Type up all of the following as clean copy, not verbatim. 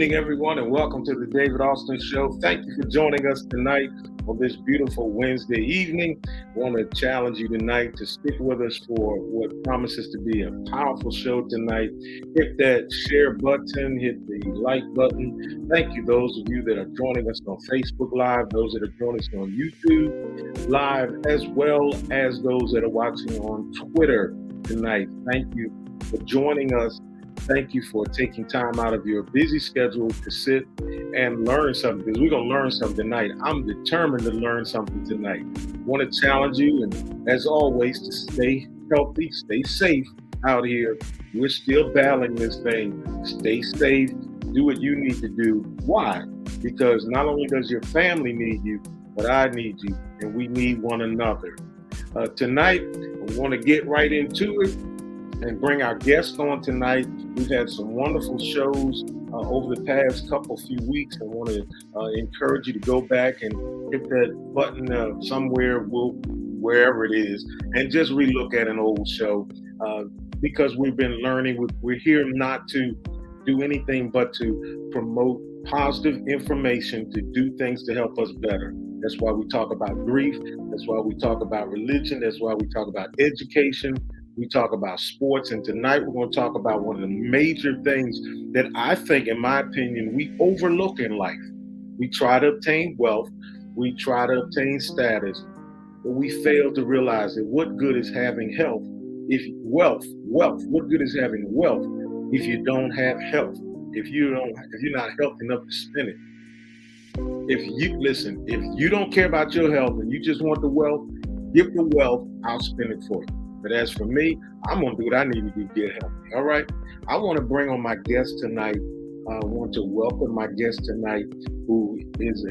evening, everyone, and welcome to the David Austin Show. Thank you for joining us tonight on this beautiful Wednesday evening. I want to challenge you tonight to stick with us for what promises to be a powerful show tonight. Hit that share button, hit the like button. Thank you, those of you that are joining us on Facebook Live, those that are joining us on YouTube Live, as well as those that are watching on Twitter tonight. Thank you for joining us. Thank you for taking time out of your busy schedule to sit and learn something, because we're going to learn something tonight. I'm determined to learn something tonight. I want to challenge you, and as always, to stay healthy, stay safe out here. We're still battling this thing. Stay safe. Do what you need to do. Why? Because not only does your family need you, but I need you, and we need one another. Tonight, I want to get right into it and bring our guest on tonight. We've had some wonderful shows over the past few weeks. I want to encourage you to go back and hit that button somewhere, wherever it is, and just relook at an old show because we've been learning. We're here not to do anything but to promote positive information, to do things to help us better. That's why we talk about grief. That's why we talk about religion. That's why we talk about education. We talk about sports, and tonight we're going to talk about one of the major things that I think, in my opinion, we overlook in life. We try to obtain wealth, we try to obtain status, but we fail to realize that what good is having health what good is having wealth if you don't have health? If you're not healthy enough to spend it. If you don't care about your health and you just want the wealth, give the wealth, I'll spend it for you. But as for me, I'm going to do what I need to do to get healthy. All right. I want to bring on my guest tonight. I want to welcome my guest tonight, who is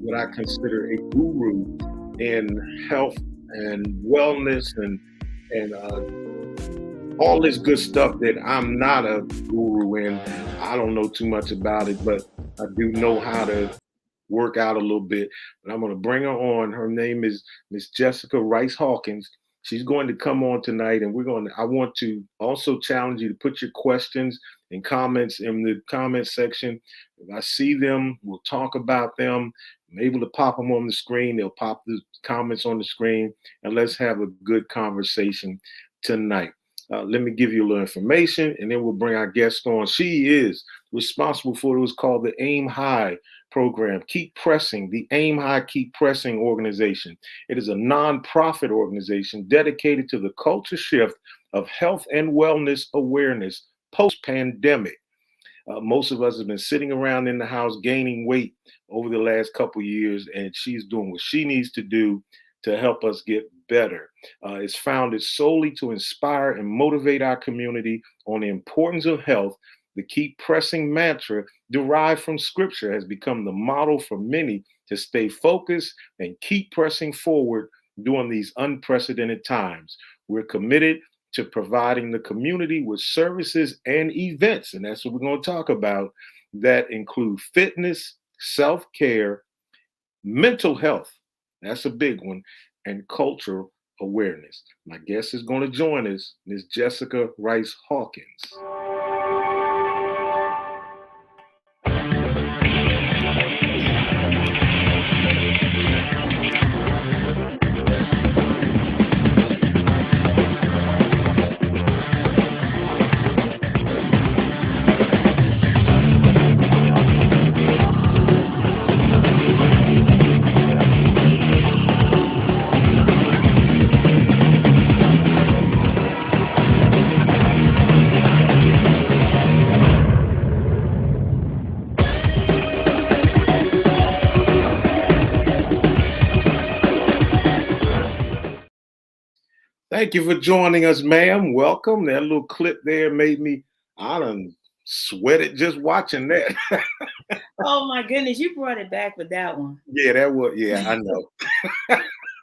what I consider a guru in health and wellness and all this good stuff that I'm not a guru in. I don't know too much about it, but I do know how to work out a little bit. But I'm going to bring her on. Her name is Miss Jessica Rice Hawkins. She's going to come on tonight, and I want to also challenge you to put your questions and comments in the comment section. If I see them, we'll talk about them. I'm able to pop them on the screen. They'll pop the comments on the screen, and let's have a good conversation tonight. Let me give you a little information, and then we'll bring our guest on. She is responsible for what's called the AimHigh program. Keep Pressing, the AimHigh Keep Pressing organization. It is a nonprofit organization dedicated to the culture shift of health and wellness awareness post-pandemic. Most of us have been sitting around in the house gaining weight over the last couple of years, and she's doing what she needs to do to help us get better. It's founded solely to inspire and motivate our community on the importance of health. The Keep Pressing mantra, derived from scripture, has become the model for many to stay focused and keep pressing forward during these unprecedented times. We're committed to providing the community with services and events, and that's what we're going to talk about, that include fitness, self-care, mental health, that's a big one, and cultural awareness. My guest is going to join us, Ms. Jessica Rice Hawkins. Thank you for joining us, ma'am. Welcome. That little clip there made me, I done sweated just watching that. Oh my goodness, you brought it back with that one. Yeah, I know.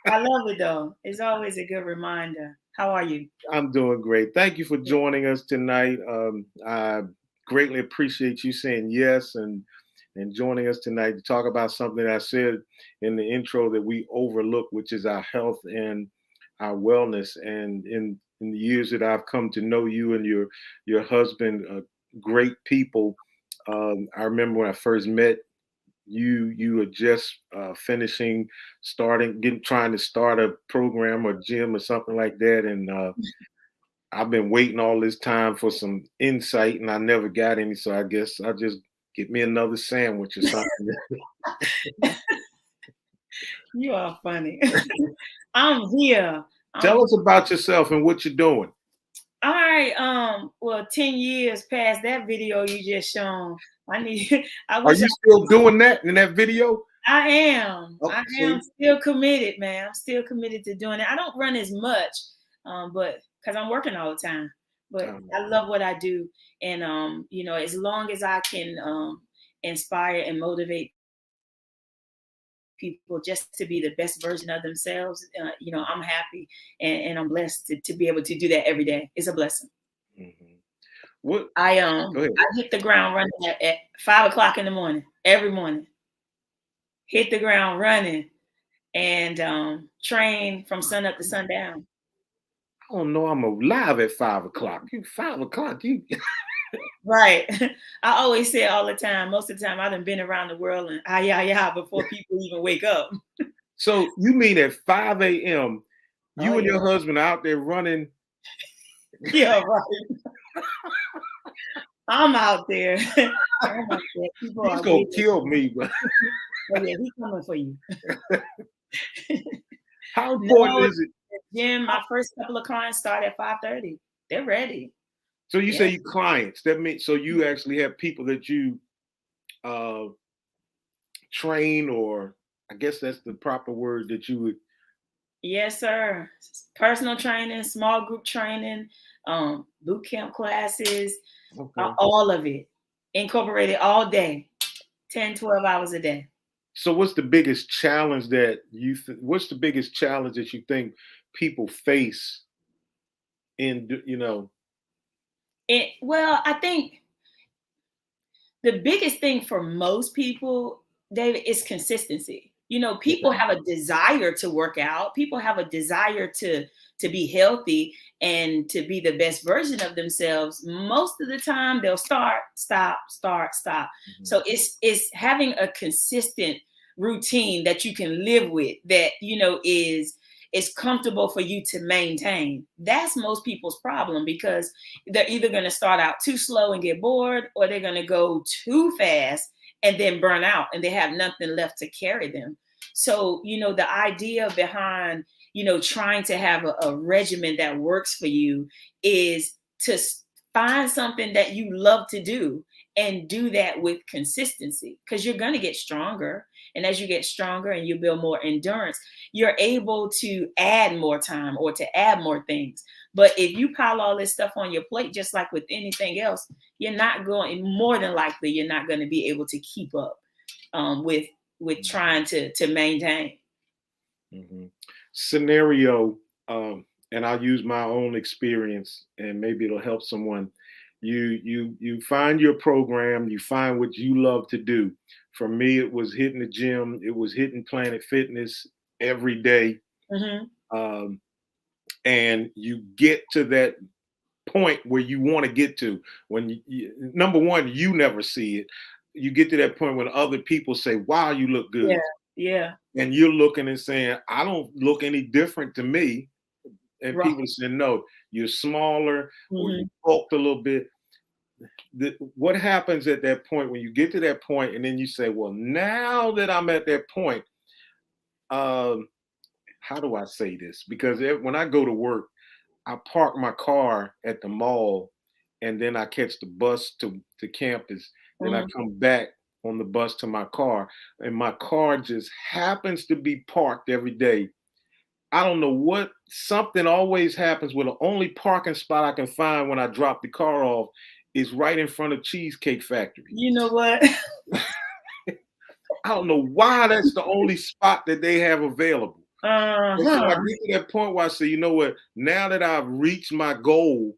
I love it though. It's always a good reminder. How are you? I'm doing great. Thank you for joining us tonight. I greatly appreciate you saying yes and joining us tonight to talk about something I said in the intro that we overlook, which is our health and our wellness. And in the years that I've come to know you and your husband, great people, I remember when I first met you. You were just finishing, trying to start a program or gym or something like that, and I've been waiting all this time for some insight, and I never got any. So I guess I'll just get me another sandwich or something. You are funny. I'm here. Tell us about yourself and what you're doing. All right. Well, 10 years past that video you just shown. I Are you still doing that in that video? I am. Oh, I am still committed, man. I'm still committed to doing it. I don't run as much, but because I'm working all the time. But I love what I do, and you know, as long as I can inspire and motivate people just to be the best version of themselves, you know, I'm happy and I'm blessed to be able to do that every day. It's a blessing. Mm-hmm. What I hit the ground running at 5 o'clock in the morning every morning. Hit the ground running and train from sun up to sundown. I don't know. I'm alive at 5 o'clock. 5 o'clock. Right. I always say all the time. Most of the time, I've been around the world and before people even wake up. So you mean at 5 a.m. you and your husband are out there running? Yeah, right. I'm out there. He's gonna kill me, but oh, yeah, he's coming for you. How important is it? Jim, my first couple of clients start at 5:30. They're ready. So you say you clients. That means so you actually have people that you train, or I guess that's the proper word that you would. Yes, sir. Personal training, small group training, boot camp classes, all of it incorporated all day, 10, 12 hours a day. So what's the biggest challenge that you think people face in, you know? Well, I think the biggest thing for most people, David, is consistency. You know, people have a desire to work out. People have a desire to be healthy and to be the best version of themselves. Most of the time, they'll start, stop. Mm-hmm. So it's having a consistent routine that you can live with, that, you know, is comfortable for you to maintain. That's most people's problem, because they're either going to start out too slow and get bored, or they're going to go too fast and then burn out and they have nothing left to carry them. So, you know, the idea behind, you know, trying to have a regimen that works for you is to find something that you love to do and do that with consistency, because you're going to get stronger. And as you get stronger and you build more endurance, you're able to add more time or to add more things. But if you pile all this stuff on your plate, just like with anything else, more than likely, you're not going to be able to keep up with trying to maintain. Mm-hmm. Scenario, and I'll use my own experience, and maybe it'll help someone. You find your program, you find what you love to do. For me, it was hitting the gym. It was hitting Planet Fitness every day. Mm-hmm. And you get to that point where you want to get to, when number one, you never see it. You get to that point when other people say, wow, you look good. Yeah. And you're looking and saying, I don't look any different to me. And people say, no, you're smaller, or you bulked a little bit. What happens at that point when you get to that point and then you say, well, now that I'm at that point, how do I say this? Because when I go to work, I park my car at the mall, and then I catch the bus to campus. Then I come back on the bus to my car, and my car just happens to be parked every day. I don't know what, something always happens where the only parking spot I can find when I drop the car off is right in front of Cheesecake Factory. You know what? I don't know why that's the only spot that they have available. So I get to that point where I say, you know what, now that I've reached my goal,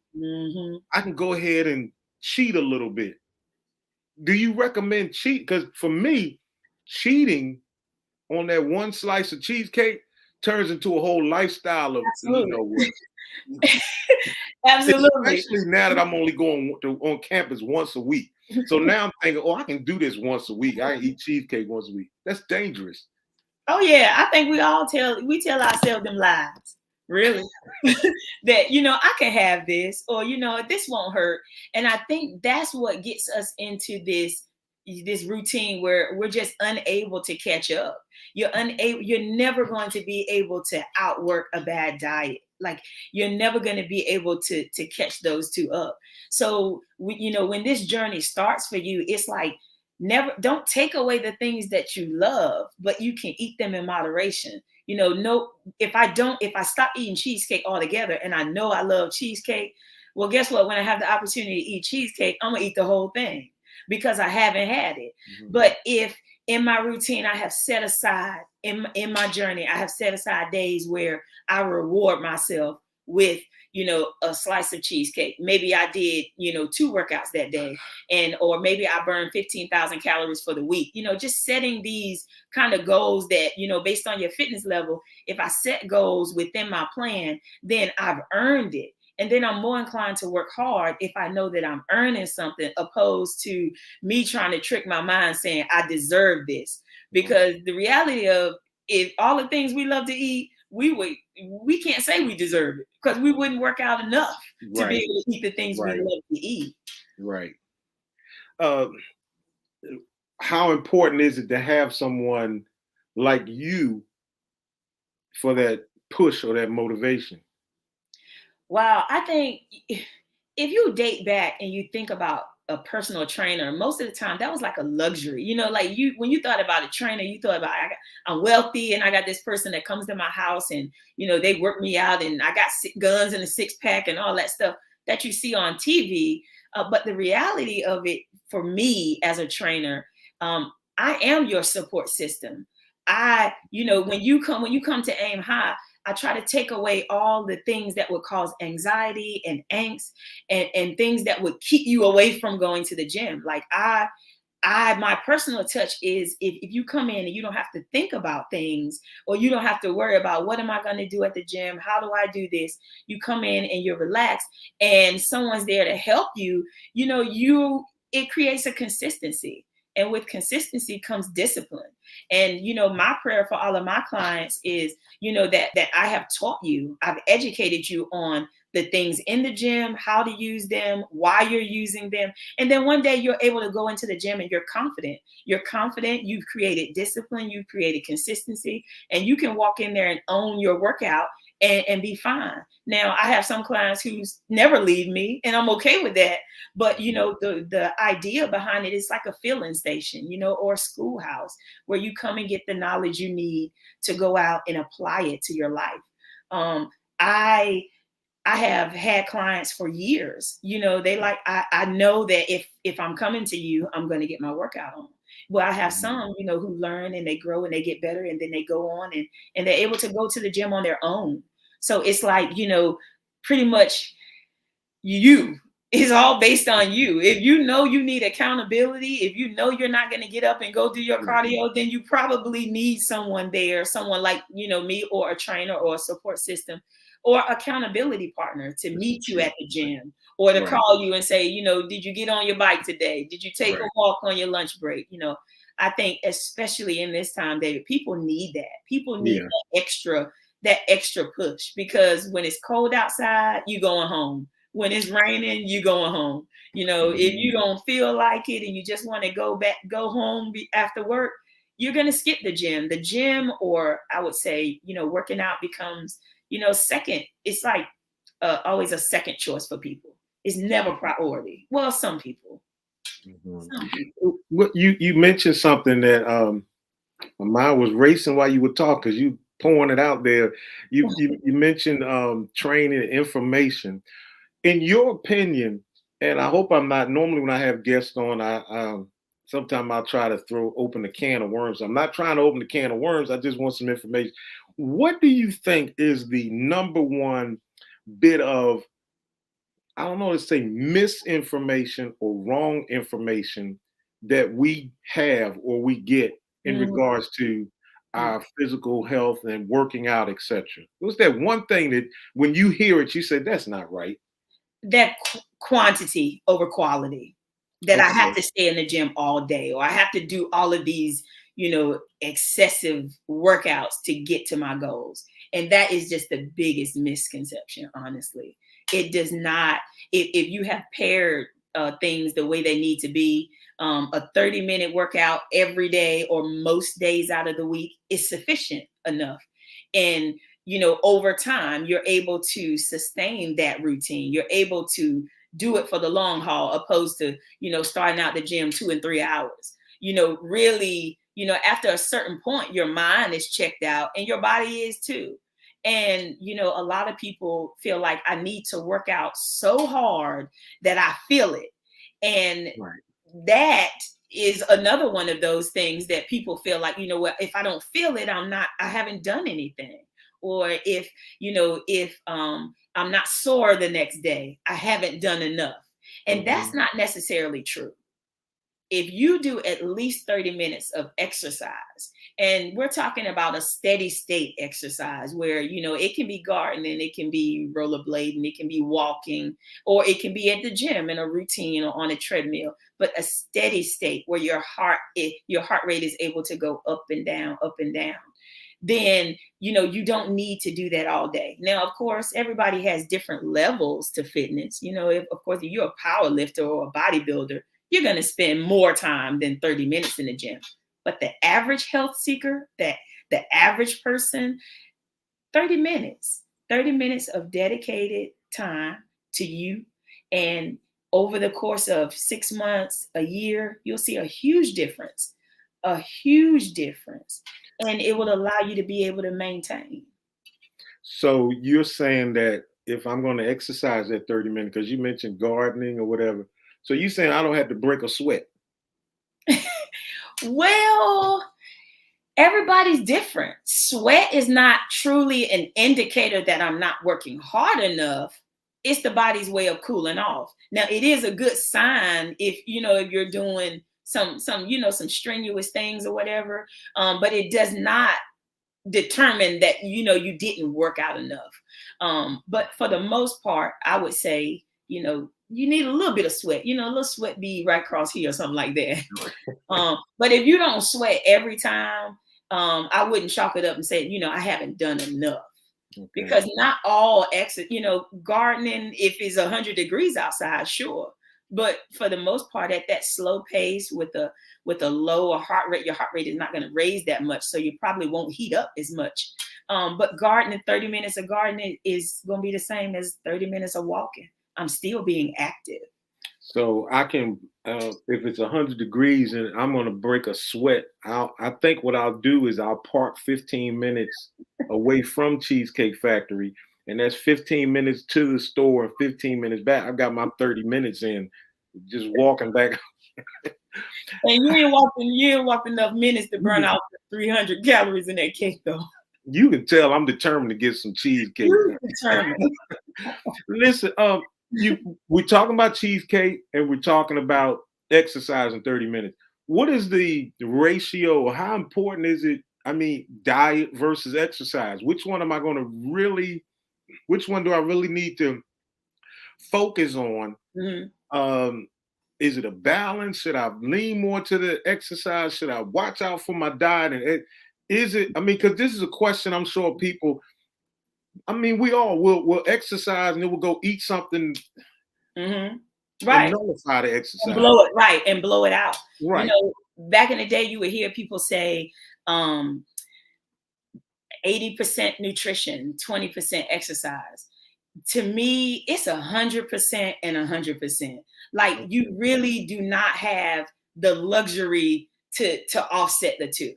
I can go ahead and cheat a little bit. Do you recommend cheat? Because for me, cheating on that one slice of cheesecake turns into a whole lifestyle of, Absolutely. You know what. Absolutely. Especially now that I'm only going on campus once a week. So now I'm thinking, oh, I can do this once a week. I can eat cheesecake once a week. That's dangerous. Oh yeah, I think we tell ourselves them lies. Really. That I can have this, or this won't hurt. And I think that's what gets us into this routine where we're just unable to catch up. You're never going to be able to outwork a bad diet. Like, you're never going to be able to catch those two up. So when this journey starts for you, it's like, never, don't take away the things that you love, but you can eat them in moderation. No, if I stop eating cheesecake altogether, and I know I love cheesecake, well, guess what? When I have the opportunity to eat cheesecake, I'm gonna eat the whole thing because I haven't had it. Mm-hmm. But if in my routine, I have set aside in my journey, I have set aside days where I reward myself with a slice of cheesecake. Maybe I did 2 workouts that day, or maybe I burned 15,000 calories for the week. Just setting these kind of goals that based on your fitness level. If I set goals within my plan, then I've earned it. And then I'm more inclined to work hard if I know that I'm earning something, opposed to me trying to trick my mind saying I deserve this. Because the reality of, if all the things we love to eat, we can't say we deserve it, because we wouldn't work out enough to be able to eat the things we love to eat. Right. How important is it to have someone like you for that push or that motivation? Wow, I think if you date back and you think about a personal trainer, most of the time that was like a luxury. Like, when you thought about a trainer, you thought about, I'm wealthy and I got this person that comes to my house and they work me out and I got guns and a 6-pack and all that stuff that you see on TV. But the reality of it for me as a trainer, I am your support system. When you come to AimHigh, I try to take away all the things that would cause anxiety and angst and things that would keep you away from going to the gym. Like, my personal touch is, if you come in and you don't have to think about things, or you don't have to worry about, what am I going to do at the gym? How do I do this? You come in and you're relaxed and someone's there to help you, it creates a consistency. And with consistency comes discipline. And, my prayer for all of my clients is, that I have taught you, I've educated you on the things in the gym, how to use them, why you're using them. And then one day you're able to go into the gym and you're confident. You've created discipline, you've created consistency, and you can walk in there and own your workout and be fine. Now, I have some clients who never leave me, and I'm okay with that. But, the idea behind it is like a filling station, or a schoolhouse, where you come and get the knowledge you need to go out and apply it to your life. I have had clients for years, I know that if I'm coming to you, I'm going to get my workout on. Well, I have some, who learn and they grow and they get better, and then they go on and they're able to go to the gym on their own. So it's like, pretty much it's all based on you. If you need accountability, if you're not going to get up and go do your cardio, then you probably need someone there, someone like, me, or a trainer or a support system or accountability partner to meet you at the gym, or to call you and say, did you get on your bike today? Did you take a walk on your lunch break? I think especially in this time, David, people need that. People need that extra push, because when it's cold outside, you going home. When it's raining, you going home. If you don't feel like it and you just want to go home after work, you're going to skip the gym. Or I would say, working out becomes, second. It's like always a second choice for people. It's never priority. Well, some people. You mentioned something that my mind was racing while you were talking, because you pouring it out there. You mentioned training and information. In your opinion, and I hope I'm not, normally when I have guests on, sometimes I'll try to open a can of worms. I'm not trying to open a can of worms. I just want some information. What do you think is the number one bit of, I don't know, let's say misinformation or wrong information that we have or we get in regards to our physical health and working out, etc.? What's that one thing that when you hear it, you say, that's not right? That quantity over quality. that I have Okay. to stay in the gym all day, or I have to do all of these, excessive workouts to get to my goals. And that is just the biggest misconception, honestly. It does not, if you have paired things the way they need to be, a 30-minute workout every day or most days out of the week is sufficient enough. And, over time, you're able to sustain that routine. You're able to do it for the long haul, opposed to, starting out the gym 2 and 3 hours. Really, after a certain point, your mind is checked out and your body is too. And, a lot of people feel like I need to work out so hard that I feel it. And Right. that is another one of those things that people feel like, what, if I don't feel it, I haven't done anything. Or if I'm not sore the next day, I haven't done enough. And that's not necessarily true. If you do at least 30 minutes of exercise, and we're talking about a steady state exercise where, it can be gardening, it can be rollerblading, it can be walking, or it can be at the gym in a routine or on a treadmill, but a steady state where your heart rate is able to go up and down, then, you don't need to do that all day. Now, of course, everybody has different levels to fitness. If you're a power lifter or a bodybuilder, you're going to spend more time than 30 minutes in the gym. But the average health seeker, the average person, 30 minutes of dedicated time to you. And over the course of 6 months, a year, you'll see a huge difference. And it will allow you to be able to maintain. So you're saying that if I'm going to exercise that 30 minutes, because you mentioned gardening or whatever, so you're saying I don't have to break a sweat? Well, everybody's different. Sweat is not truly an indicator that I'm not working hard enough. It's the body's way of cooling off. Now, it is a good sign if you're doing some strenuous things or whatever, but it does not determine that you didn't work out enough. But for the most part, I would say you need a little bit of sweat, a little sweat be right across here or something like that. But if you don't sweat every time, I wouldn't chalk it up and say I haven't done enough. Okay. Because not all gardening, if it's 100 degrees outside, sure. But for the most part, at that slow pace with a lower heart rate, your heart rate is not going to raise that much. So you probably won't heat up as much. But gardening, 30 minutes of gardening is going to be the same as 30 minutes of walking. I'm still being active. So I can, if it's 100 degrees and I'm going to break a sweat, I think what I'll do is I'll park 15 minutes away from Cheesecake Factory, and that's 15 minutes to the store and 15 minutes back. I've got my 30 minutes in, just walking back. And you ain't walked enough minutes to burn out 300 calories in that cake, though. You can tell I'm determined to get some cheesecake. You're determined. Listen, we're talking about cheesecake and we're talking about exercise in 30 minutes. What is the ratio, or how important is it? I mean, diet versus exercise. Which one do I really need to focus on? Mm-hmm. Is it a balance? Should I lean more to the exercise? Should I watch out for my diet? And because this is a question I'm sure people, we all will exercise and then we'll go eat something. Mm-hmm. Right. And nullify the exercise. And blow it, right, and blow it out. Right. Back in the day, you would hear people say 80% nutrition, 20% exercise. To me, it's 100% and 100%. Like, you really do not have the luxury to offset the two.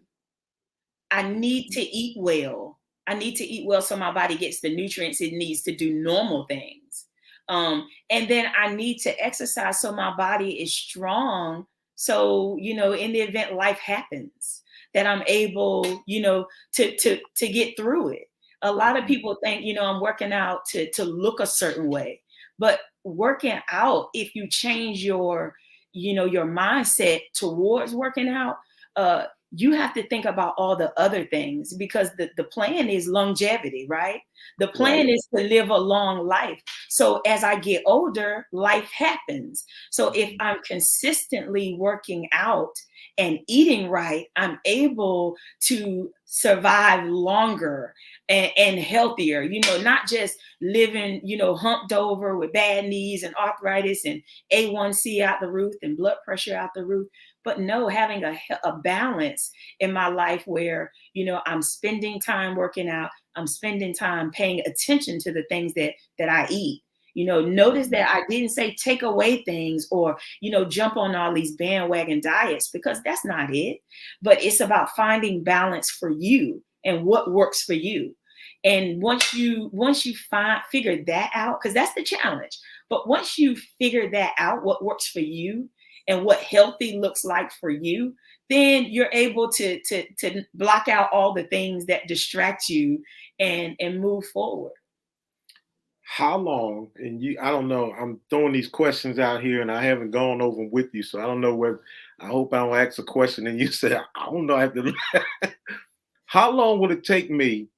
I need to eat well. So my body gets the nutrients it needs to do normal things. And then I need to exercise so my body is strong. So, in the event life happens, that I'm able, to get through it. A lot of people think, I'm working out to look a certain way, but working out, if you change your mindset towards working out, you have to think about all the other things, because the plan is longevity, right? The Right. plan is to live a long life. So as I get older, life happens. So if I'm consistently working out and eating right, I'm able to survive longer and healthier, not just living, humped over with bad knees and arthritis and A1C out the roof and blood pressure out the roof, but no, having a balance in my life where, I'm spending time working out, I'm spending time paying attention to the things that I eat. Notice that I didn't say take away things or, jump on all these bandwagon diets, because that's not it. But it's about finding balance for you and what works for you. And once you figure that out, because that's the challenge. But once you figure that out, what works for you and what healthy looks like for you, then you're able to block out all the things that distract you and move forward. How long, and I don't know, I'm throwing these questions out here and I haven't gone over them with you, so I don't know whether, I hope I don't ask a question and you say, I don't know, I have to, how long would it take me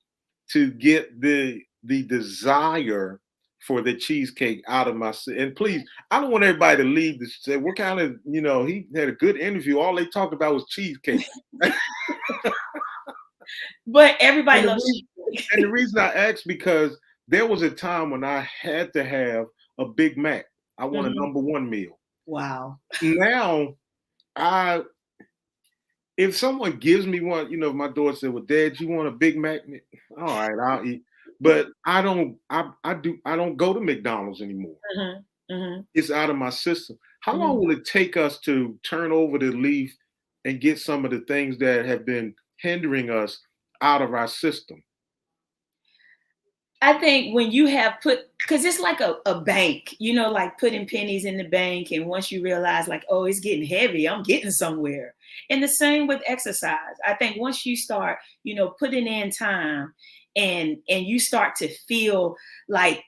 to get the desire for the cheesecake out of my, and please, I don't want everybody to leave this say what kind of, he had a good interview, all they talked about was cheesecake. But everybody and, the loves reason, and the reason I asked, because there was a time when I had to have a Big Mac. I want a number one meal. Wow. Now, if someone gives me one, my daughter said, "Well, Dad, you want a Big Mac?" All right, I'll eat. But I don't go to McDonald's anymore. It's out of my system. How long will it take us to turn over the leaf and get some of the things that have been hindering us out of our system? I think when you have because it's like a bank, like putting pennies in the bank. And once you realize like, oh, it's getting heavy, I'm getting somewhere. And the same with exercise. I think once you start, putting in time and you start to feel like,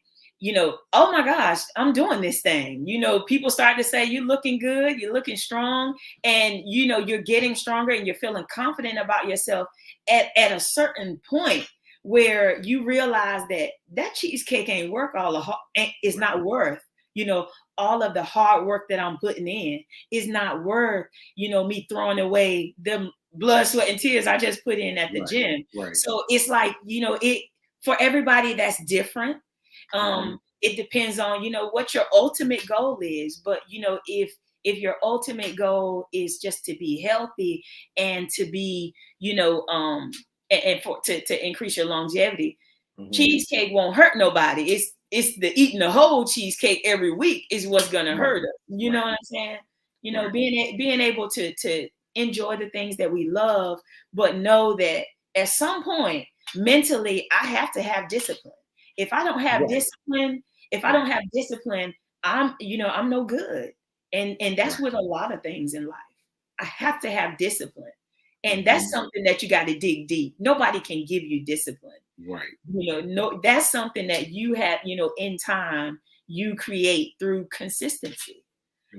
oh my gosh, I'm doing this thing. People start to say, you're looking good, you're looking strong, and, you're getting stronger and you're feeling confident about yourself at a certain point, where you realize that cheesecake ain't worth all the it's not worth, all of the hard work that I'm putting in is not worth, me throwing away the blood, sweat, and tears I just put in at the gym. Right. So it's like, it for everybody that's different. It depends on, what your ultimate goal is. But, if your ultimate goal is just to be healthy and to be, and to increase your longevity, cheesecake won't hurt nobody. It's the eating the whole cheesecake every week is what's gonna hurt us. You know what I'm saying? Being able to enjoy the things that we love, but know that at some point mentally I have to have discipline. If I don't have discipline, I'm no good. And that's with a lot of things in life. I have to have discipline. And that's something that you got to dig deep. Nobody can give you discipline. Right. No, that's something that you have, in time, you create through consistency.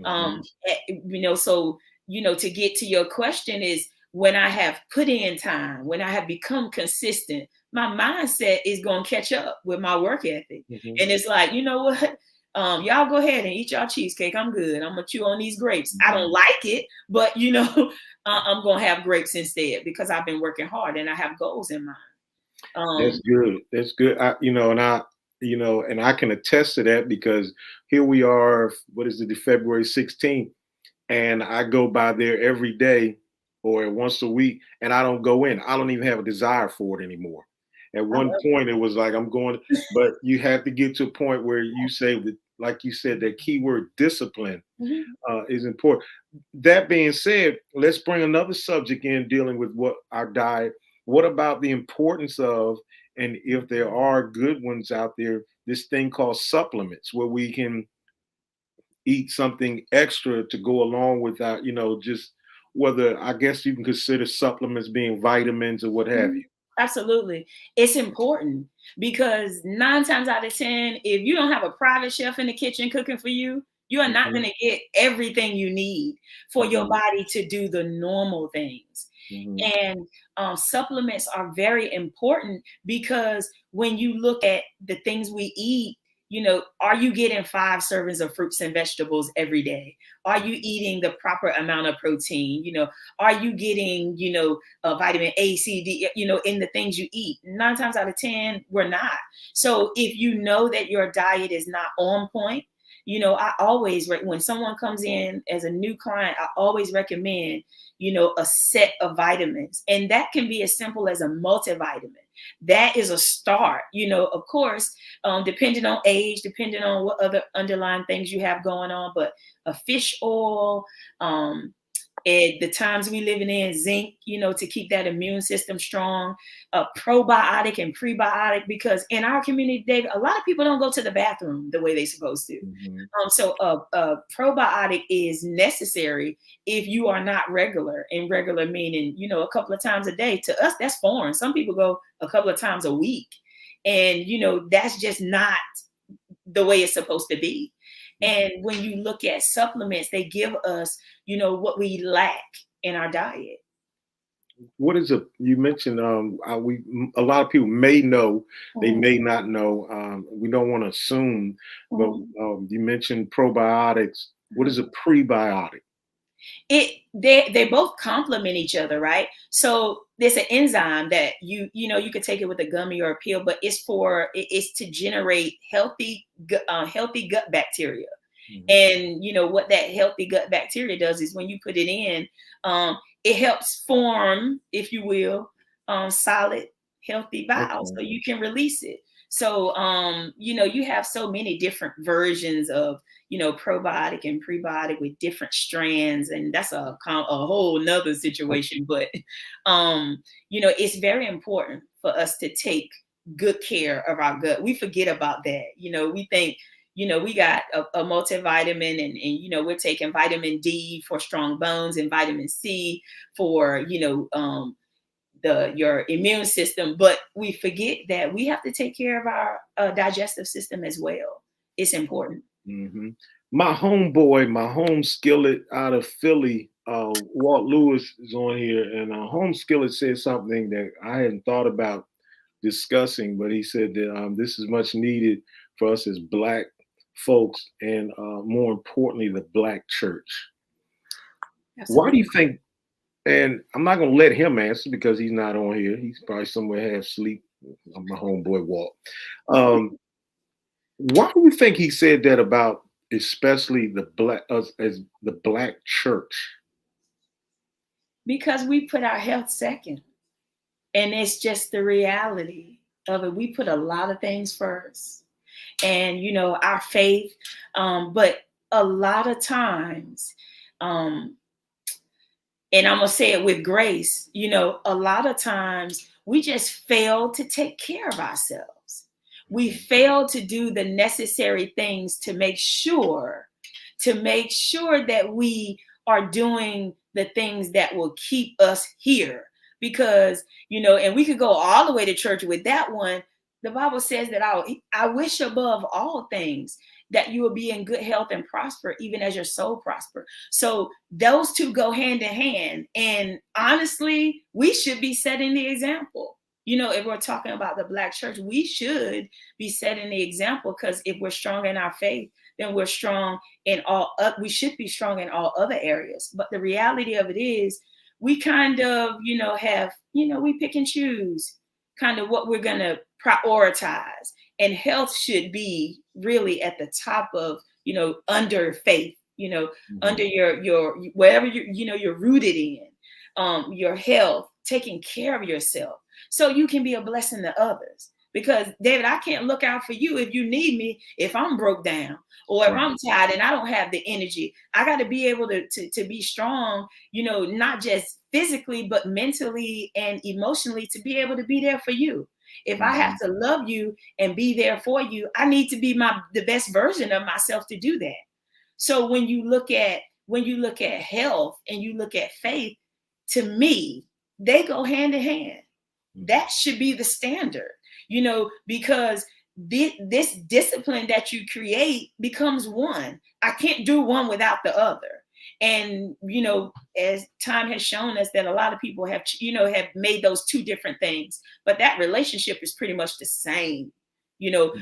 So, to get to your question is, when I have put in time, when I have become consistent, my mindset is going to catch up with my work ethic. And it's like, you know what? Y'all go ahead and eat y'all cheesecake. I'm good. I'm gonna chew on these grapes. I don't like it, but I'm gonna have grapes instead, because I've been working hard and I have goals in mind. That's good. That's good. And I can attest to that, because here we are. What is it? February 16th, and I go by there every day or once a week, and I don't go in. I don't even have a desire for it anymore. At one point, it was like I'm going, but you have to get to a point where you say that, like you said, that keyword discipline is important. That being said, let's bring another subject in dealing with what our diet. What about the importance of, and if there are good ones out there, this thing called supplements, where we can eat something extra to go along with our, just whether, I guess you can consider supplements being vitamins or what have you. Absolutely. It's important, because 9 times out of 10, if you don't have a private chef in the kitchen cooking for you, you are not going to get everything you need for your body to do the normal things. Mhm. And supplements are very important because when you look at the things we eat, are you getting 5 servings of fruits and vegetables every day? Are you eating the proper amount of protein? Are you getting, vitamin A, C, D, in the things you eat? 9 times out of 10, we're not. So if you know that your diet is not on point, I always, when someone comes in as a new client, I always recommend, a set of vitamins. And that can be as simple as a multivitamin. That is a start, of course, depending on age, depending on what other underlying things you have going on, but a fish oil, at the times we living in, zinc, to keep that immune system strong, probiotic and prebiotic, because in our community, David, a lot of people don't go to the bathroom the way they're supposed to. Mhm. So a probiotic is necessary if you are not regular, and regular meaning, a couple of times a day. To us, that's foreign. Some people go a couple of times a week, and, that's just not the way it's supposed to be. And when you look at supplements, they give us, what we lack in our diet. What is you mentioned, a lot of people may know, they Mhm. may not know. We don't want to assume, but Mhm. you mentioned probiotics. What is a prebiotic? They both complement each other, right? So there's an enzyme that you could take it with a gummy or a pill, but it's to generate healthy gut bacteria. Mhm. And what that healthy gut bacteria does is when you put it in, it helps form, if you will, solid, healthy bile, Okay. so you can release it. So you have so many different versions of probiotic and prebiotic with different strands, and that's a whole nother situation. But it's very important for us to take good care of our gut. We forget about that. We think we got a multivitamin, and we're taking vitamin D for strong bones and vitamin C for your immune system, but we forget that we have to take care of our digestive system as well. It's important. Hmm. My homeboy, my home skillet out of Philly, Walt Lewis is on here, and home skillet said something that I hadn't thought about discussing, but he said that this is much needed for us as Black folks, and more importantly, the Black church. Why do Absolutely. you think? And I'm not going to let him answer because he's not on here. He's probably somewhere half asleep. My homeboy Walt. Um, why do you think he said that about, especially the Black, us as the Black church? Because we put our health second, and it's just the reality of it. We put a lot of things first, and our faith, but a lot of times, um, and I'm gonna say it with grace, a lot of times we just fail to take care of ourselves. We fail to do the necessary things to make sure that we are doing the things that will keep us here. Because, and we could go all the way to church with that one. The Bible says that I wish above all things that you will be in good health and prosper, even as your soul prosper. So those two go hand in hand. And honestly, we should be setting the example. If we're talking about the Black church, we should be setting the example, because if we're strong in our faith, then we're strong in we should be strong in all other areas. But the reality of it is, we kind of, have, we pick and choose kind of what we're going to prioritize. And health should be really at the top of, under faith, under Mhm. your wherever you're rooted in, your health, taking care of yourself, so you can be a blessing to others. Because David, I can't look out for you if you need me, if I'm broke down, or if Right. I'm tired and I don't have the energy. I got to be able to be strong, not just physically, but mentally and emotionally, to be able to be there for you. If I have Mhm. to love you and be there for you, I need to be the best version of myself to do that. So when you look at health and you look at faith, to me, they go hand in hand. That should be the standard, because this discipline that you create becomes one. I can't do one without the other. And, as time has shown us that a lot of people have made those two different things, but that relationship is pretty much the same.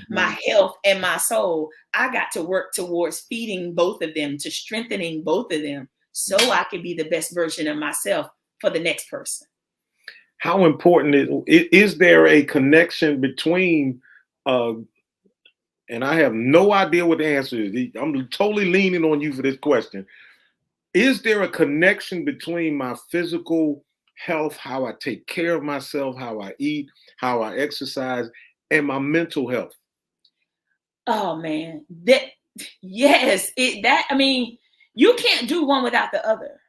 My health and my soul, I got to work towards feeding both of them, to strengthening both of them, so I can be the best version of myself for the next person. How important is there a connection between, and I have no idea what the answer is. I'm totally leaning on you for this question. Is there a connection between my physical health, how I take care of myself, how I eat, how I exercise, and my mental health? Oh man, yes, you can't do one without the other.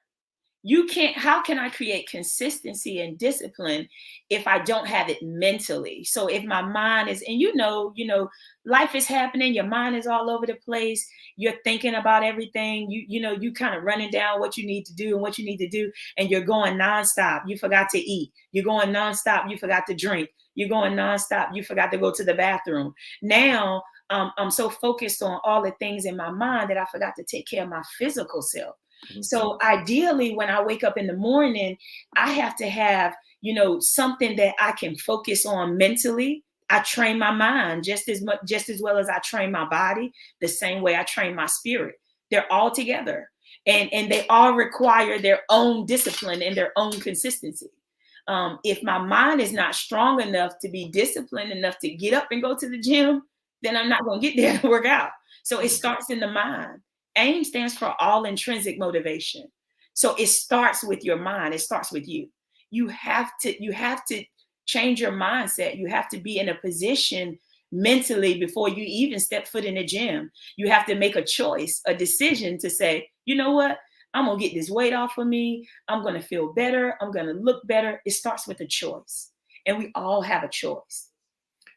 How can I create consistency and discipline if I don't have it mentally? So if my mind is, and life is happening, your mind is all over the place, you're thinking about everything, you kind of running down what you need to do and what you need to do, and you're going nonstop. You forgot to eat. You're going nonstop. You forgot to drink. You're going nonstop. You forgot to go to the bathroom. Now, I'm so focused on all the things in my mind that I forgot to take care of my physical self. So ideally, when I wake up in the morning, I have to have, something that I can focus on mentally. I train my mind just as well as I train my body, the same way I train my spirit. They're all together, and they all require their own discipline and their own consistency. If my mind is not strong enough to be disciplined enough to get up and go to the gym, then I'm not going to get there to work out. So it starts in the mind. AIM stands for all intrinsic motivation. So it starts with your mind. It starts with you. You have to change your mindset. You have to be in a position mentally before you even step foot in the gym. You have to make a choice, a decision to say, you know what? I'm going to get this weight off of me. I'm going to feel better. I'm going to look better. It starts with a choice. And we all have a choice.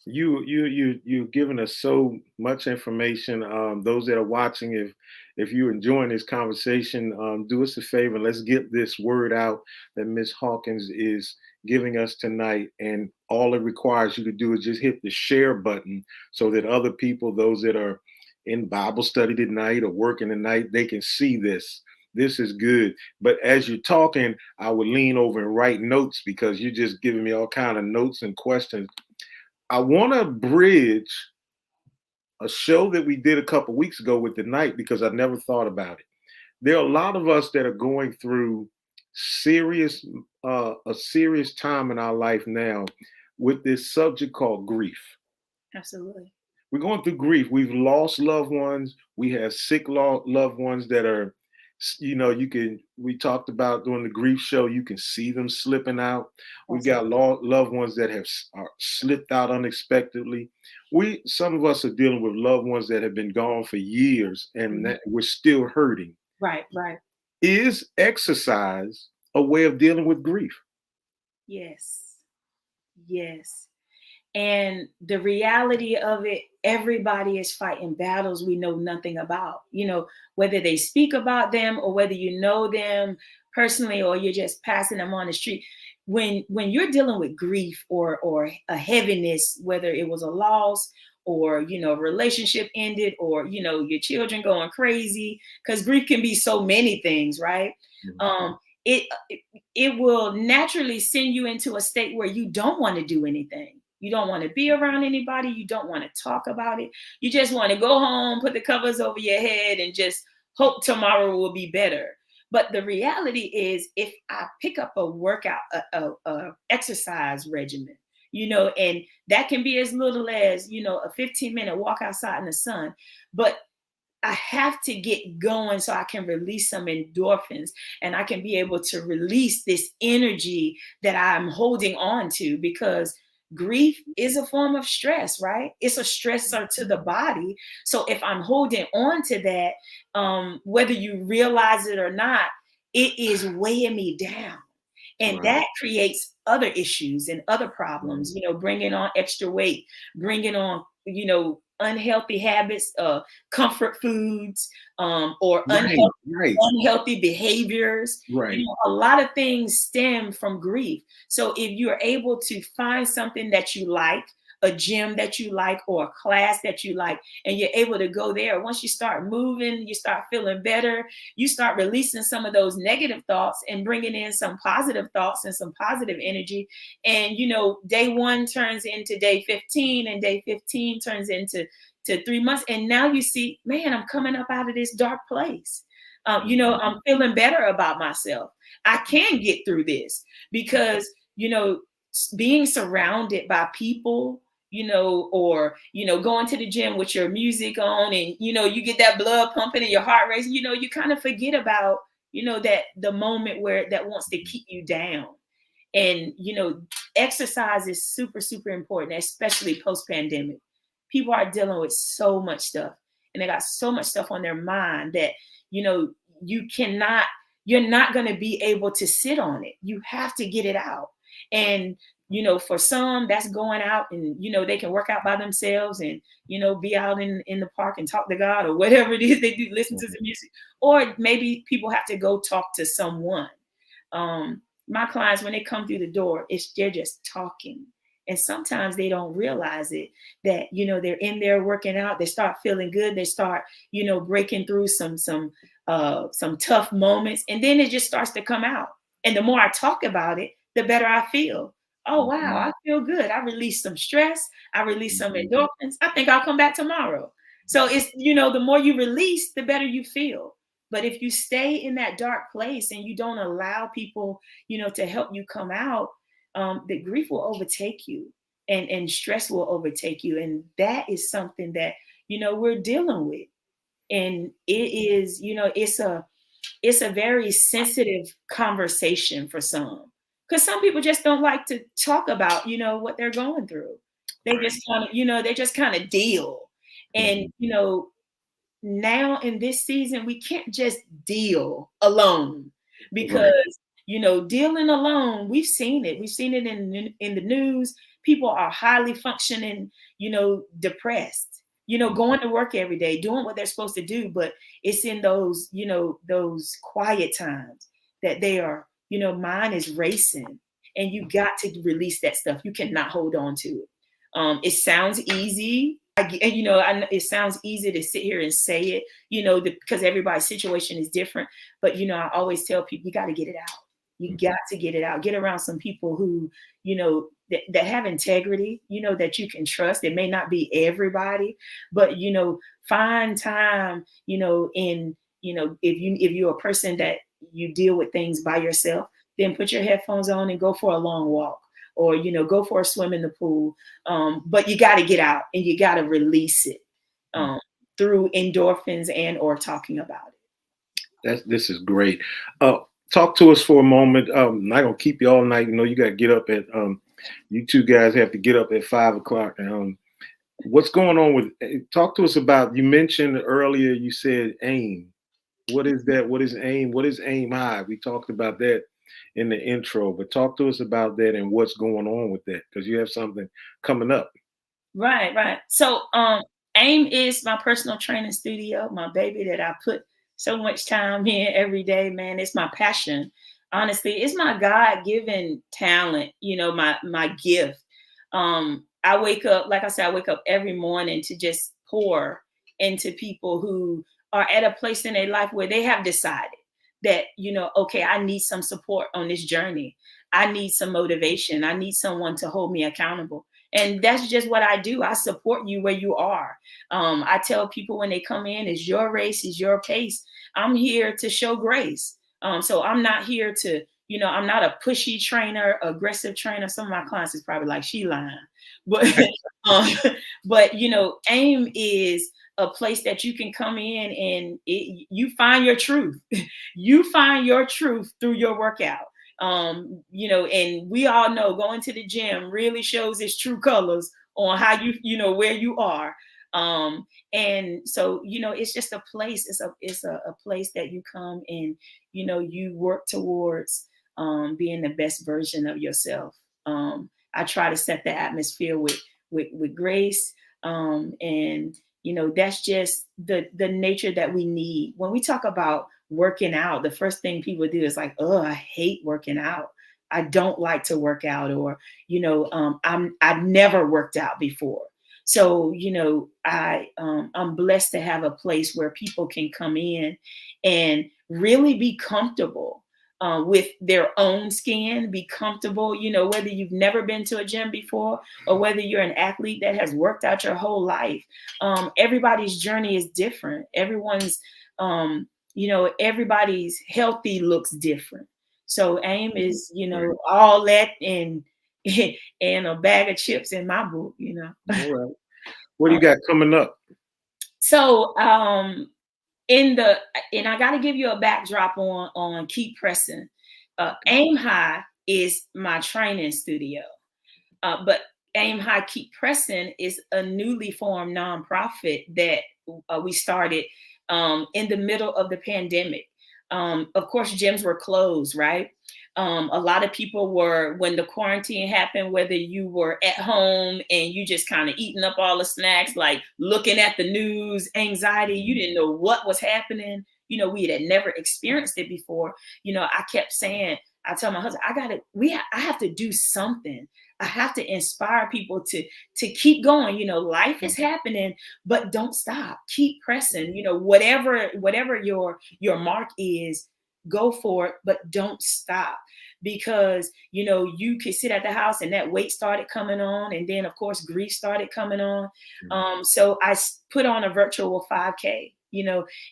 You've given us so much information. Those that are watching, if you're enjoying this conversation, do us a favor. Let's get this word out that Ms. Hawkins is giving us tonight. And all it requires you to do is just hit the share button so that other people, those that are in Bible study tonight or working tonight, they can see this. This is good. But as you're talking, I would lean over and write notes because you're just giving me all kind of notes and questions. I want to bridge a show that we did a couple weeks ago with the night because I never thought about it. There are a lot of us that are going through a serious time in our life now with this subject called grief. Absolutely. We're going through grief. We've lost loved ones. We have sick loved ones that are, we talked about during the grief show, you can see them slipping out. We've got loved ones that are slipped out unexpectedly. Some of us are dealing with loved ones that have been gone for years and we're still hurting. Right. Is exercise a way of dealing with grief? Yes. And the reality of it, everybody is fighting battles we know nothing about, whether they speak about them or whether you know them personally or you're just passing them on the street. When you're dealing with grief or a heaviness, whether it was a loss or, a relationship ended or, your children going crazy, because grief can be so many things, right? Mm-hmm. It will naturally send you into a state where you don't want to do anything. You don't want to be around anybody. You don't want to talk about it. You just want to go home, put the covers over your head and just hope tomorrow will be better. But the reality is if I pick up a workout, a exercise regimen, and that can be as little as, a 15-minute walk outside in the sun, but I have to get going so I can release some endorphins and I can be able to release this energy that I'm holding on to, because grief is a form of stress, right? It's a stressor to the body. So if I'm holding on to that, whether you realize it or not, it is weighing me down. And that creates other issues and other problems, bringing on extra weight, bringing on, unhealthy habits, comfort foods, or unhealthy behaviors. Right. A lot of things stem from grief. So if you're able to find something that you like, a gym that you like or a class that you like, and you're able to go there. Once you start moving, you start feeling better, you start releasing some of those negative thoughts and bringing in some positive thoughts and some positive energy. And, day 1 turns into day 15, and day 15 turns into 3 months. And now you see, man, I'm coming up out of this dark place. I'm feeling better about myself. I can get through this because, being surrounded by people, going to the gym with your music on, and, you get that blood pumping and your heart racing, you kind of forget about, that the moment where that wants to keep you down. And, exercise is super, super important, especially post-pandemic. People are dealing with so much stuff, and they got so much stuff on their mind that, you're not going to be able to sit on it. You have to get it out. And, for some, that's going out and, they can work out by themselves and, be out in the park and talk to God or whatever it is they do, listen to some music. Or maybe people have to go talk to someone. My clients, when they come through the door, they're just talking. And sometimes they don't realize it, that, they're in there working out. They start feeling good. They start, breaking through some tough moments. And then it just starts to come out. And the more I talk about it, the better I feel. Oh, wow, I feel good. I release some stress. I release some endorphins. I think I'll come back tomorrow. So it's, the more you release, the better you feel. But if you stay in that dark place and you don't allow people, to help you come out, the grief will overtake you, and stress will overtake you. And that is something that, we're dealing with. And it is, it's a very sensitive conversation for some, because some people just don't like to talk about, what they're going through. They just kind of deal. And, now in this season, we can't just deal alone, because, dealing alone, we've seen it. We've seen it in the news. People are highly functioning, depressed, going to work every day, doing what they're supposed to do. But it's in those, those quiet times that they are, mind is racing, and you got to release that stuff. You cannot hold on to it. It sounds easy. It sounds easy to sit here and say it, because everybody's situation is different. But, I always tell people, you got to get it out. You got to get it out. Get around some people who, that have integrity, that you can trust. It may not be everybody, but, find time, if you're a person that you deal with things by yourself, then put your headphones on and go for a long walk, or, go for a swim in the pool. But you got to get out and you got to release it through endorphins and or talking about it. This is great. Talk to us for a moment. I'm not gonna keep you all night. You got to get up at. You two guys have to get up at 5 o'clock. What's going on with? Talk to us about. You mentioned earlier. You said AIM. What is that? What is AIM? What is AimHigh? We talked about that in the intro, but talk to us about that and what's going on with that, because you have something coming up. Right. So AIM is my personal training studio, my baby that I put so much time in every day, man. It's my passion. Honestly, it's my God-given talent, my gift. I wake up, like I said, I wake up every morning to just pour into people who are at a place in their life where they have decided that, okay, I need some support on this journey. I need some motivation. I need someone to hold me accountable. And that's just what I do. I support you where you are. I tell people when they come in, it's your race, it's your pace. I'm here to show grace. So I'm not here to, I'm not a pushy trainer, aggressive trainer. Some of my clients is probably like, she lying. But, but AIM is a place that you can come in and you find your truth. You find your truth through your workout. And we all know going to the gym really shows its true colors on how where you are. And so, it's just a place, it's a place that you come and, you work towards, being the best version of yourself. I try to set the atmosphere with grace. And, that's just the nature that we need. When we talk about working out, the first thing people do is like, oh, I hate working out. I don't like to work out, or, I've never worked out before. So, I'm blessed to have a place where people can come in and really be comfortable with their own skin, be comfortable, whether you've never been to a gym before or whether you're an athlete that has worked out your whole life. Everybody's journey is different. Everybody's healthy looks different. So AIM is, all that and and a bag of chips in my book. All right. What do you got coming up? So in the and I got to give you a backdrop on Keep Pressing. AimHigh is my training studio, but AimHigh Keep Pressing is a newly formed nonprofit that we started in the middle of the pandemic. Of course, gyms were closed, right? A lot of people were, when the quarantine happened, whether you were at home and you just kind of eating up all the snacks, like looking at the news, anxiety, you didn't know what was happening. We had never experienced it before. I kept saying, I tell my husband, I have to do something. I have to inspire people to keep going. Life is happening, but don't stop. Keep pressing. Whatever your mark is, go for it, but don't stop. Because you could sit at the house and that weight started coming on, and then of course grief started coming on. So I put on a virtual 5K.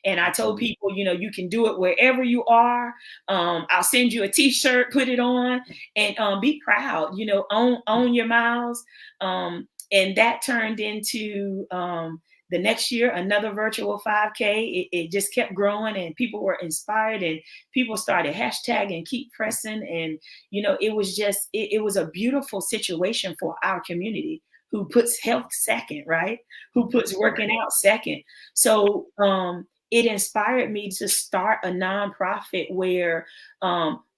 And I told people, you can do it wherever you are. I'll send you a t-shirt, put it on, and be proud, own your miles. And that turned into the next year, another virtual 5K. It just kept growing, and people were inspired, and people started hashtagging Keep Pressing. And, it was a beautiful situation for our community, who puts health second, right? Who puts working out second. So it inspired me to start a nonprofit where,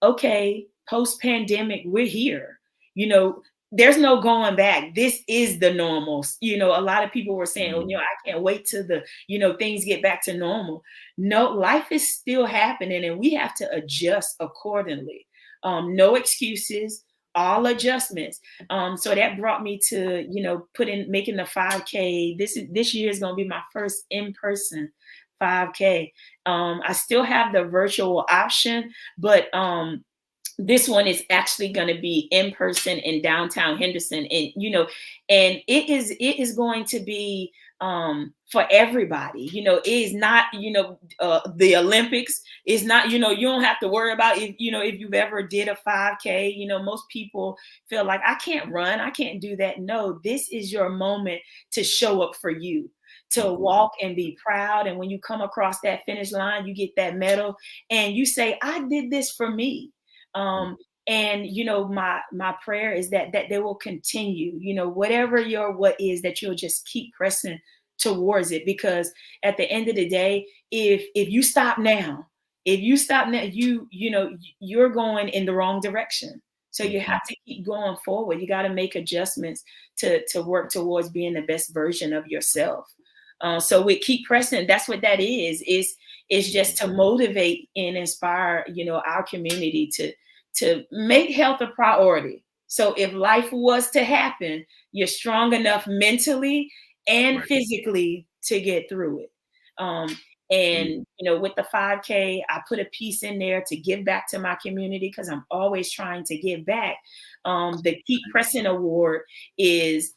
okay, post-pandemic, we're here. There's no going back. This is the normal. A lot of people were saying, I can't wait till things get back to normal. No, life is still happening, and we have to adjust accordingly. No excuses, all adjustments. So that brought me to, making the 5K. This year is going to be my first in-person 5K. I still have the virtual option, but this one is actually going to be in person in downtown Henderson. And it is going to be for everybody. It is not, the Olympics. It's not, you don't have to worry about if you've ever did a 5K. Most people feel like, I can't run, I can't do that. No, this is your moment to show up for you, to walk and be proud. And when you come across that finish line, you get that medal and you say, I did this for me. And my prayer is that they will continue, whatever what is, that you'll just keep pressing towards it. Because at the end of the day, if you stop now, you're going in the wrong direction. So you have to keep going forward. You got to make adjustments to work towards being the best version of yourself. So we keep pressing. That's what that is. It's just to motivate and inspire, our community to make health a priority. So if life was to happen, you're strong enough mentally and physically to get through it. And with the 5K, I put a piece in there to give back to my community, because I'm always trying to give back. The Keep Pressing Award is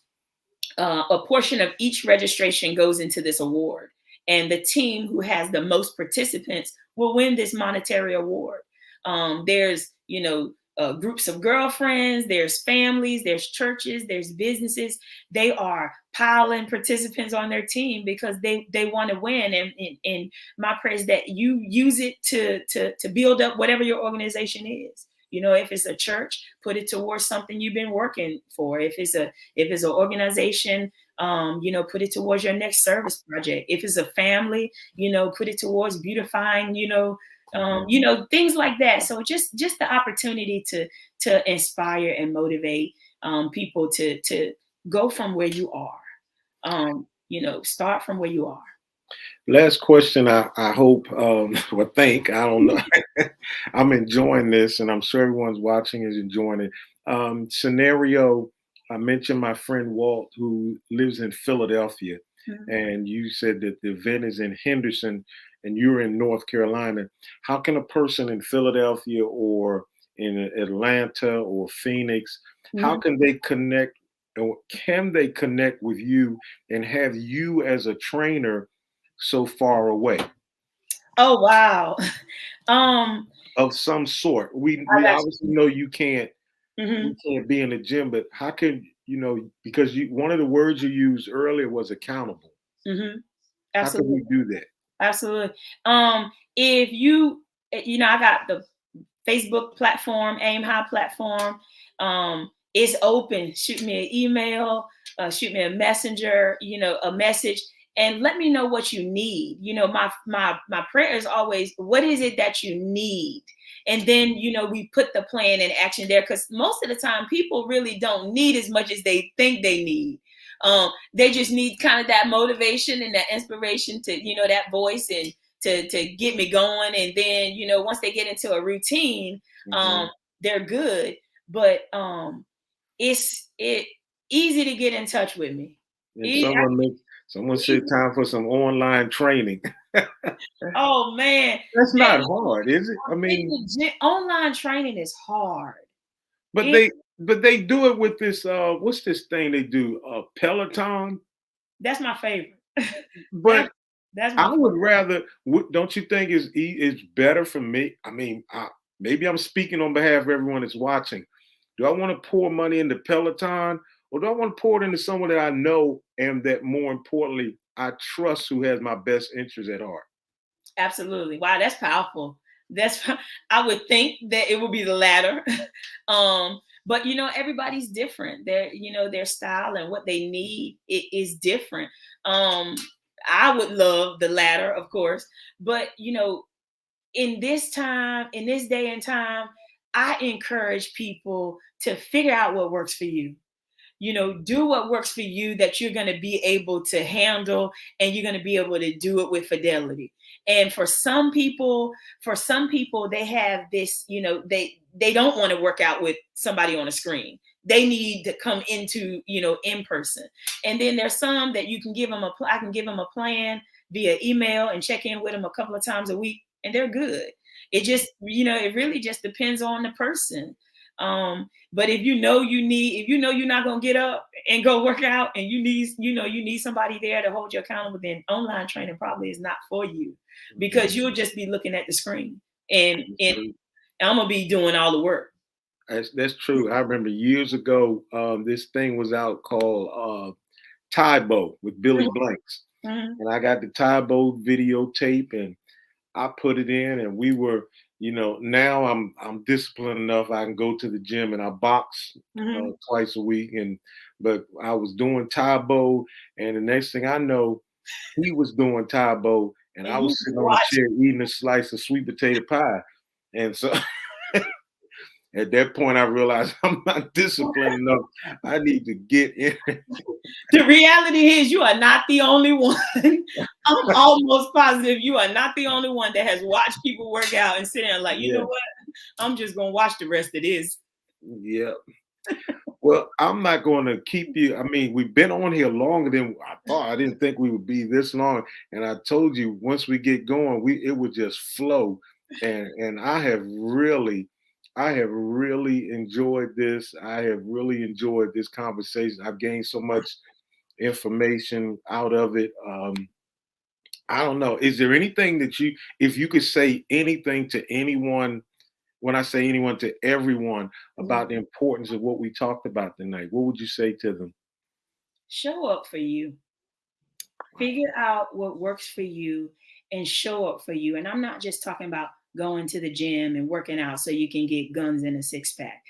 a portion of each registration goes into this award, and the team who has the most participants will win this monetary award. There's groups of girlfriends, there's families, there's churches, there's businesses. They are piling participants on their team because they want to win. And my prayer is that you use it to build up whatever your organization is. If it's a church, put it towards something you've been working for. If it's an organization, put it towards your next service project. If it's a family, put it towards beautifying, things like that. So just the opportunity to inspire and motivate people to go from where you are. Start from where you are. Last question. I hope, or think, I don't know. I'm enjoying this, and I'm sure everyone's watching is enjoying it. Scenario, I mentioned my friend Walt, who lives in Philadelphia, Mhm. and you said that the event is in Henderson, and you're in North Carolina. How can a person in Philadelphia or in Atlanta or Phoenix, how Mhm. can they connect, or can they connect with you and have you as a trainer so far away Oh wow. um, of some sort? I We got obviously you. know you can't, we Mhm. can't be in the gym, but how can because you, one of the words you used earlier was accountable. Mhm. How can Absolutely. we do that? Absolutely. If you, I got the Facebook platform, AimHigh platform. It's open. Shoot me an email, shoot me a messenger, a message, and let me know what you need. My prayer is always, what is it that you need? And then, we put the plan in action there, because most of the time people really don't need as much as they think they need. They just need kind of that motivation and that inspiration to, that voice, and to get me going. And then, once they get into a routine, Hmm. um, they're good. But it easy to get in touch with me. If someone said time for some online training, Oh man, that's not hard, is it? I in mean, the online training is hard. but It they do it with this what's this thing they do? Peloton. That's my favorite. That's But that's I my would rather. Don't you think it's better for me? I mean, maybe I'm speaking on behalf of everyone that's watching. Do I want to pour money into Peloton, or do I want to pour it into someone that I know and that, more importantly, I trust, who has my best interest at heart? Absolutely. Wow, that's powerful. That's I would think that it would be the latter. But everybody's different. Their style and what they need is different. Um, I would love the latter, of course, but in this time, in this day and time, I encourage people to figure out what works for you. Do what works for you, that you're going to be able to handle, and you're going to be able to do it with fidelity. And for some people they have this, they don't want to work out with somebody on a screen. They need to come into, in person. And then there's some that you can give them I can give them a plan via email and check in with them a couple of times a week, and they're good. It really just depends on the person. But if you know you're not gonna get up and go work out, and you need somebody there to hold you accountable, then online training probably is not for you, because Mhm. you'll just be looking at the screen, and I'm gonna be doing all the work. That's true. I remember years ago, this thing was out called Tybo with Billy Blanks, Mhm. and I got the Tybo videotape, and I put it in, and we were, now I'm disciplined enough. I can go to the gym and I box Mhm. twice a week, and but I was doing Tybo, and the next thing I know, he was doing Tybo, and And I you was sitting on the watch. chair eating a slice of sweet potato pie, and so at that point I realized I'm not disciplined enough. I need to get in. The reality is, you are not the only one. I'm almost positive you are not the only one that has watched people work out and sit there like, you know Yeah, what? I'm just gonna watch the rest of this. yeah. Well, I'm not going to keep you. I mean, we've been on here longer than I thought. I didn't think we would be this long. And I told you, once we get going, it would just flow. And I have really enjoyed this. I have really enjoyed this conversation. I've gained so much information out of it. I don't know. Is there anything that if you could say anything to anyone, when I say anyone, to everyone, Mhm. about the importance of what we talked about tonight, what would you say to them? Show up for you. Figure out what works for you and show up for you. And I'm not just talking about going to the gym and working out so you can get guns and a six pack.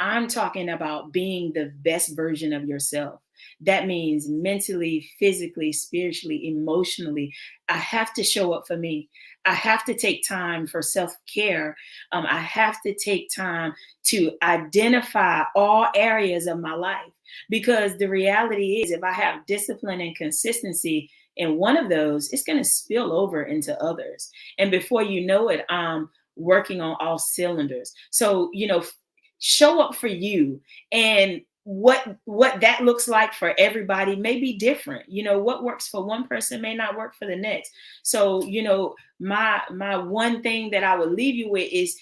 I'm talking about being the best version of yourself. That means mentally, physically, spiritually, emotionally. I have to show up for me. I have to take time for self care. I have to take time to identify all areas of my life, because the reality is, if I have discipline and consistency And one of those is going to spill over into others. And before you know it, I'm working on all cylinders. So, show up for you. And what that looks like for everybody may be different. What works for one person may not work for the next. So, my one thing that I would leave you with is,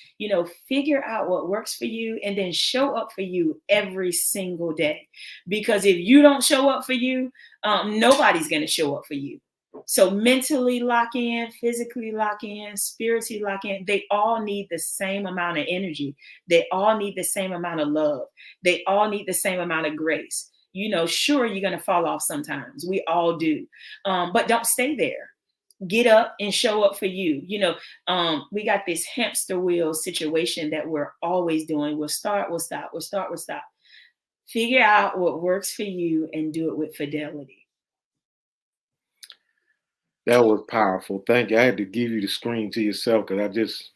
figure out what works for you and then show up for you every single day. Because if you don't show up for you, nobody's going to show up for you. So mentally lock in, physically lock in, spiritually lock in. They all need the same amount of energy. They all need the same amount of love. They all need the same amount of grace. Sure, you're going to fall off sometimes. We all do. But don't stay there. Get up and show up for you. We got this hamster wheel situation that we're always doing. We'll start, we'll stop, we'll start, we'll stop. Figure out what works for you and do it with fidelity. That was powerful. Thank you. I had to give you the screen to yourself because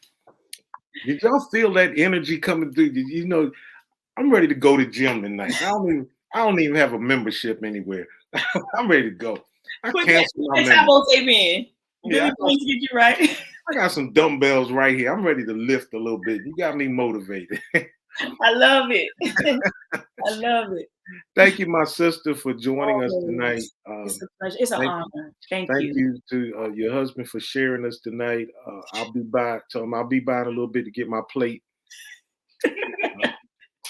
did y'all feel that energy coming through? I'm ready to go to gym tonight. I don't even have a membership anywhere. I'm ready to go. I canceled my membership. Amen. Yeah, please get you right. I got some dumbbells right here. I'm ready to lift a little bit. You got me motivated. I love it. I love it. Thank you, my sister, for joining us tonight. It's a pleasure. It's an honor. Thank you. Thank you to your husband for sharing us tonight. I'll be by. Tell him I'll be by in a little bit to get my plate.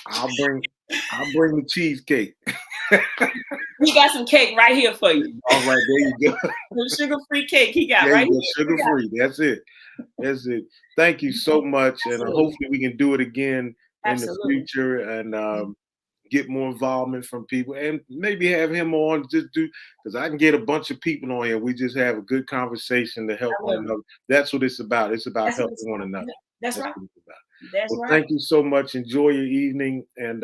I'll bring the cheesecake. We got some cake right here for you. All right, there you go. The sugar-free cake he got right here. Sugar-free. That's it. Thank you so much, and hopefully we can do it again in the future and get more involvement from people, and maybe have him on because I can get a bunch of people on here. We just have a good conversation to help one another. That's what it's about. It's about helping one another. That's right. What it's about. That's right. Thank you so much. Enjoy your evening, and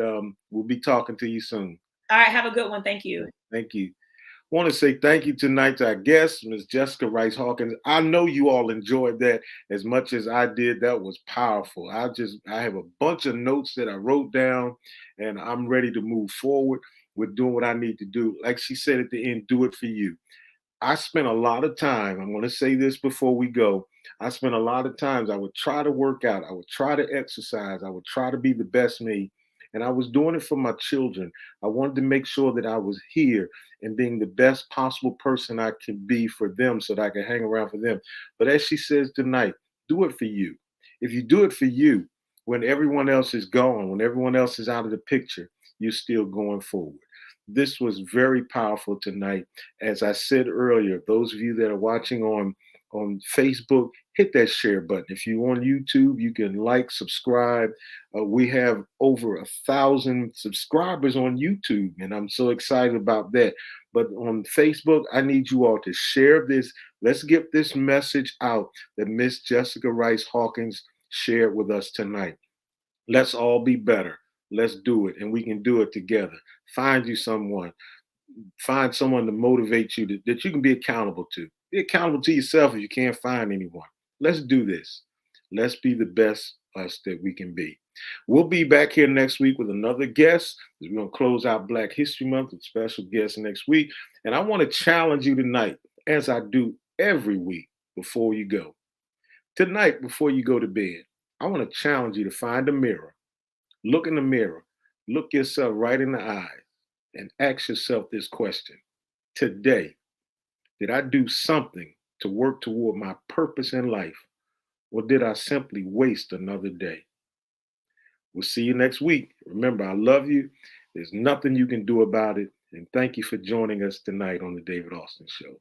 we'll be talking to you soon. All right. Have a good one. Thank you. Thank you. Want to say thank you tonight to our guest, Ms. Jessica Rice Hawkins. I know you all enjoyed that as much as I did. That was powerful. I have a bunch of notes that I wrote down, and I'm ready to move forward with doing what I need to do. Like she said at the end, do it for you. I spent a lot of time, I'm going to say this before we go. I spent a lot of times, I would try to work out. I would try to exercise. I would try to be the best me. And I was doing it for my children. I wanted to make sure that I was here and being the best possible person I could be for them so that I could hang around for them. But as she says tonight, do it for you. If you do it for you, when everyone else is gone, when everyone else is out of the picture, you're still going forward. This was very powerful tonight. As I said earlier, those of you that are watching on Facebook, hit that share button. If you're on YouTube, you can like, subscribe. We have over 1,000 subscribers on YouTube, and I'm so excited about that. But on Facebook, I need you all to share this. Let's get this message out that Miss Jessica Rice Hawkins shared with us tonight. Let's all be better. Let's do it, and we can do it together. Find you someone. Find someone to motivate you that you can be accountable to. Be accountable to yourself if you can't find anyone. Let's do this. Let's be the best us that we can be. We'll be back here next week with another guest. We're going to close out Black History Month with special guests next week. And I want to challenge you tonight, as I do every week before you go. Tonight, before you go to bed, I want to challenge you to find a mirror. Look in the mirror. Look yourself right in the eye and ask yourself this question. Today, did I do something to work toward my purpose in life, or did I simply waste another day? We'll see you next week. Remember, I love you. There's nothing you can do about it. And thank you for joining us tonight on the David Austin Show.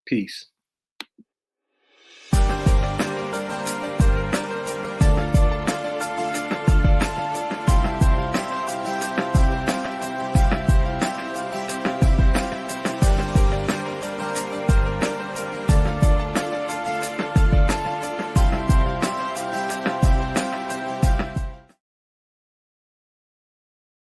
Peace.